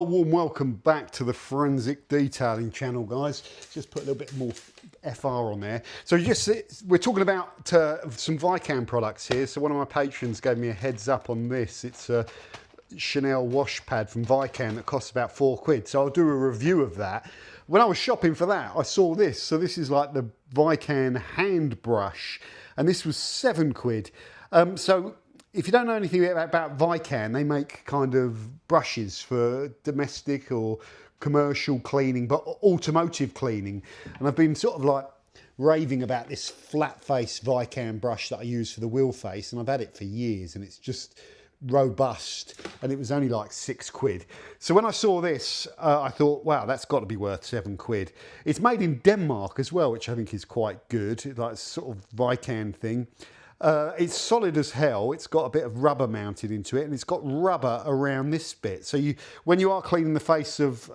A warm welcome back to the Forensic Detailing channel, guys. Just put a little bit more FR on there. So we're talking about some Vikan products here. So one of my patrons gave me a heads up on this. It's a Chanel wash pad from Vikan that costs about £4. So I'll do a review of that. When I was shopping for that, I saw this. So this is like the Vikan hand brush, and this was £7. So if you don't know anything about Vikan, they make kind of brushes for domestic or commercial cleaning, but automotive cleaning. And I've been sort of like raving about this flat face Vikan brush that I use for the wheel face, and I've had it for years, and it's just robust, and it was only like £6. So when I saw this, I thought, wow, that's got to be worth £7. It's made in Denmark as well, which I think is quite good. It's like sort of Vikan thing. It's solid as hell. It's got a bit of rubber mounted into it, and it's got rubber around this bit. So when you are cleaning the face of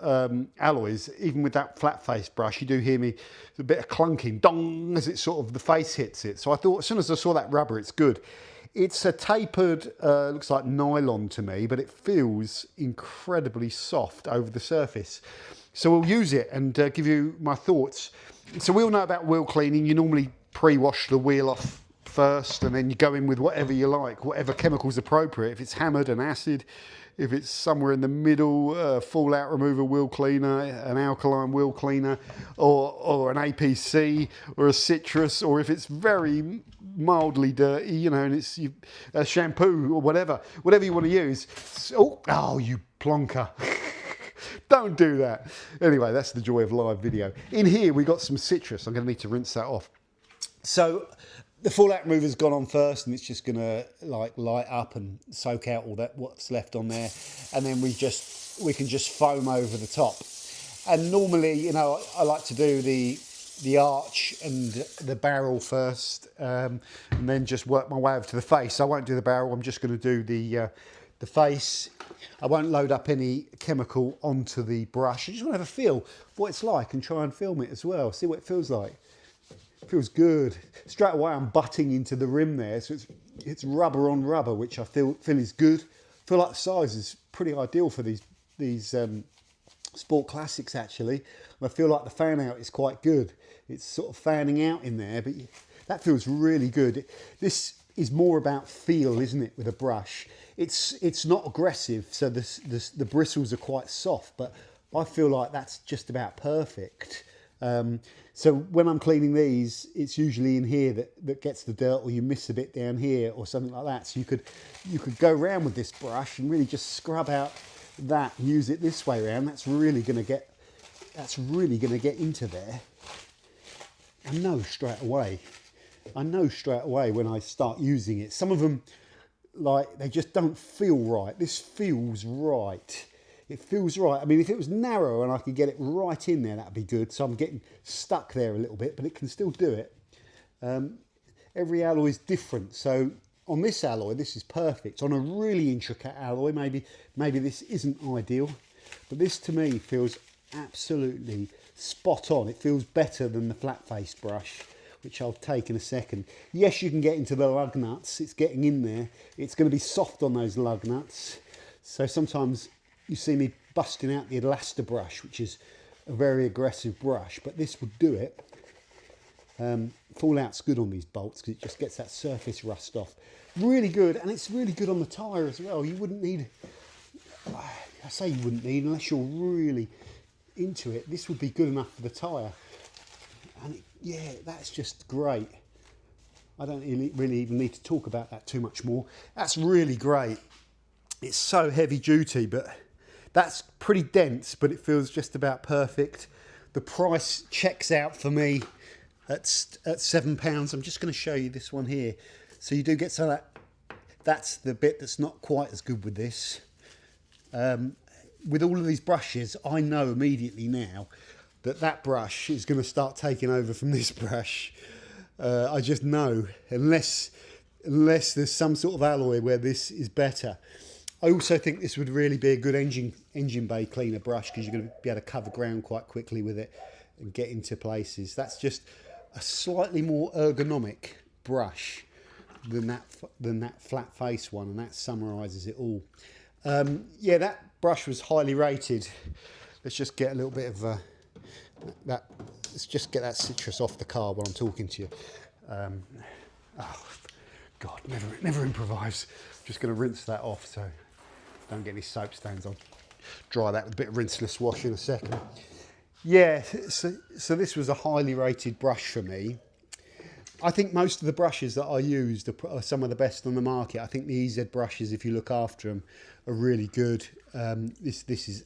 alloys, even with that flat face brush, you do hear a bit of clunking, dong, as it sort of the face hits it. So I thought, as soon as I saw that rubber, it's good. It's a tapered, looks like nylon to me, but it feels incredibly soft over the surface. So we'll use it and give you my thoughts. So we all know about wheel cleaning. You normally pre-wash the wheel off first, and then you go in with whatever you like, whatever chemical's appropriate. If it's hammered, an acid. If it's somewhere in the middle, fallout remover wheel cleaner, an alkaline wheel cleaner, or an APC, or a citrus, or if it's very mildly dirty, you know, and it's a shampoo or whatever you want to use. Oh, you plonker. Don't do that. Anyway, that's the joy of live video. In here, we got some citrus. I'm going to need to rinse that off. So the fallout remover's gone on first, and it's just going to like light up and soak out all that what's left on there, and then we can just foam over the top. And normally, you know, I like to do the arch and the barrel first, and then just work my way over to the face. I won't do the barrel. I'm just going to do the face. I won't load up any chemical onto the brush. I just want to have a feel of what it's like and try and film it as well. See what it feels like. Feels good. Straight away I'm butting into the rim there, so it's rubber on rubber, which I feel is good. I feel like the size is pretty ideal for these Sport Classics actually. I feel like the fan out is quite good. It's sort of fanning out in there, but that feels really good. This is more about feel, isn't it, with a brush? It's not aggressive, so the bristles are quite soft, but I feel like that's just about perfect. So when I'm cleaning these, it's usually in here that gets the dirt, or you miss a bit down here or something like that. So you could go around with this brush and really just scrub out that and use it this way around. That's really going to get into there. I know straight away when I start using it. Some of them, like, they just don't feel right. This feels right. It feels right. I mean, if it was narrow and I could get it right in there, that'd be good. So I'm getting stuck there a little bit, but it can still do it. Every alloy is different. So on this alloy, this is perfect. On a really intricate alloy, maybe this isn't ideal, but this to me feels absolutely spot on. It feels better than the flat face brush, which I'll take in a second. Yes, you can get into the lug nuts. It's getting in there. It's going to be soft on those lug nuts. So sometimes you see me busting out the Elastabrush, which is a very aggressive brush, but this would do it. Fallout's good on these bolts because it just gets that surface rust off. Really good, and it's really good on the tyre as well. You wouldn't need, I say you wouldn't need, unless you're really into it. This would be good enough for the tyre. And yeah, that's just great. I don't really even need to talk about that too much more. That's really great. It's so heavy duty, but that's pretty dense, but it feels just about perfect. The price checks out for me at £7. I'm just going to show you this one here. So you do get some of that. That's the bit that's not quite as good with this. With all of these brushes, I know immediately now that brush is going to start taking over from this brush. I just know, unless there's some sort of alloy where this is better. I also think this would really be a good engine bay cleaner brush, because you're going to be able to cover ground quite quickly with it and get into places. That's just a slightly more ergonomic brush than that flat face one, and that summarises it all. Yeah, that brush was highly rated. Let's just get a little bit of let's just get that citrus off the car while I'm talking to you. Oh God, never improvise. Just going to rinse that off so don't get any soap stains on. Dry that with a bit of rinseless wash in a second. Yeah, so this was a highly rated brush for me. I think most of the brushes that I used are some of the best on the market. I think the EZ brushes, if you look after them, are really good. This is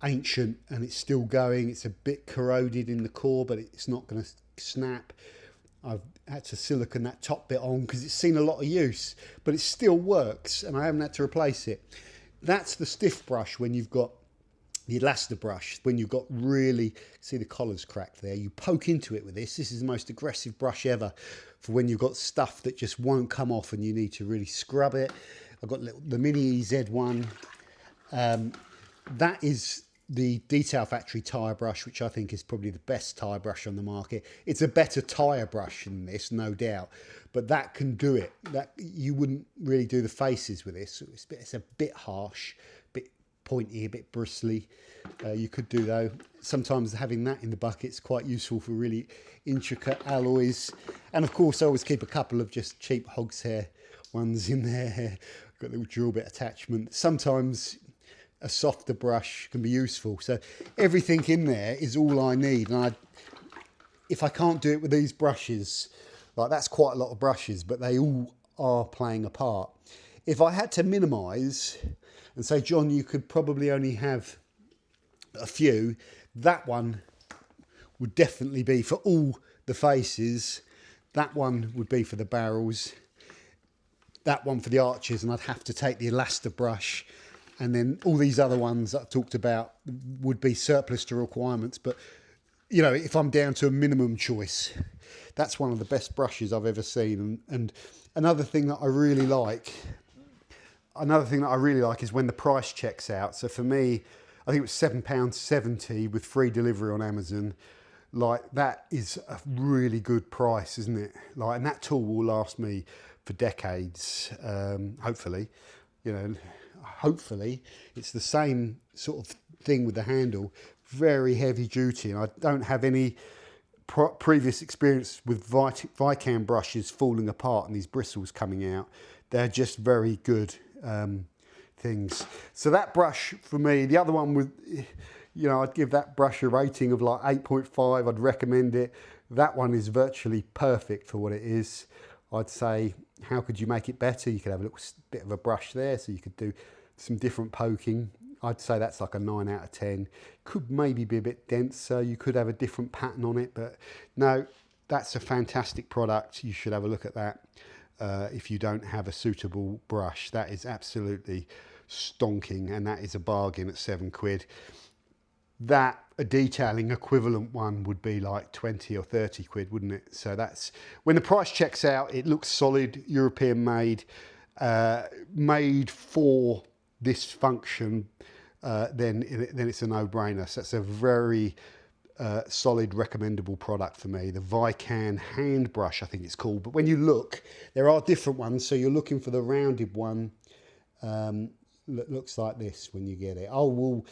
ancient and it's still going. It's a bit corroded in the core, but it's not going to snap. I've had to silicone that top bit on because it's seen a lot of use, but it still works and I haven't had to replace it. That's the stiff brush when you've got the elaster brush, when you've got really, see the collar's cracked there, you poke into it with this. This is the most aggressive brush ever for when you've got stuff that just won't come off and you need to really scrub it. I've got the Mini EZ one. That is the Detail Factory tyre brush, which I think is probably the best tyre brush on the market. It's a better tyre brush than this, no doubt, but that can do it. That you wouldn't really do the faces with this. It's a bit harsh, bit pointy, a bit bristly. You could do though. Sometimes having that in the bucket's quite useful for really intricate alloys. And of course, I always keep a couple of just cheap hog's hair ones in there. Got a little drill bit attachment. Sometimes a softer brush can be useful. So everything in there is all I need. And if I can't do it with these brushes, like that's quite a lot of brushes, but they all are playing a part. If I had to minimise and say, John, you could probably only have a few, that one would definitely be for all the faces. That one would be for the barrels. That one for the arches, and I'd have to take the elaster brush. And then all these other ones that I've talked about would be surplus to requirements. But, you know, if I'm down to a minimum choice, that's one of the best brushes I've ever seen. And another thing that I really like, is when the price checks out. So for me, I think it was £7.70 with free delivery on Amazon. Like, that is a really good price, isn't it? Like, and that tool will last me for decades, hopefully, you know. Hopefully it's the same sort of thing with the handle, very heavy duty, and I don't have any previous experience with Vikan brushes falling apart and these bristles coming out. They're just very good things. So that brush for me, the other one was, you know, I'd give that brush a rating of like 8.5. I'd recommend it. That one is virtually perfect for what it is. I'd say, how could you make it better? You could have a little bit of a brush there, so you could do some different poking. I'd say that's like a 9 out of 10. Could maybe be a bit denser. You could have a different pattern on it, but no, that's a fantastic product. You should have a look at that. If you don't have a suitable brush, that is absolutely stonking, and that is a bargain at £7. That a detailing equivalent one would be like 20 or 30 quid, wouldn't it? So that's when the price checks out. It looks solid, European made, made for this function. Then it's a no-brainer. So that's a very solid, recommendable product for me. The Vikan hand brush, I think it's called. But when you look, there are different ones. So you're looking for the rounded one. Looks like this when you get it. I'll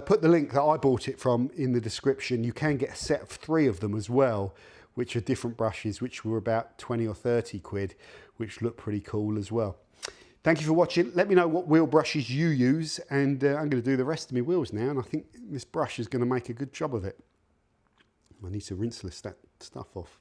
put the link that I bought it from in the description. You can get a set of 3 of them as well, which are different brushes, which were about 20 or 30 quid, which look pretty cool as well. Thank you for watching. Let me know what wheel brushes you use, and I'm going to do the rest of my wheels now, and I think this brush is going to make a good job of it. I need to rinse that stuff off.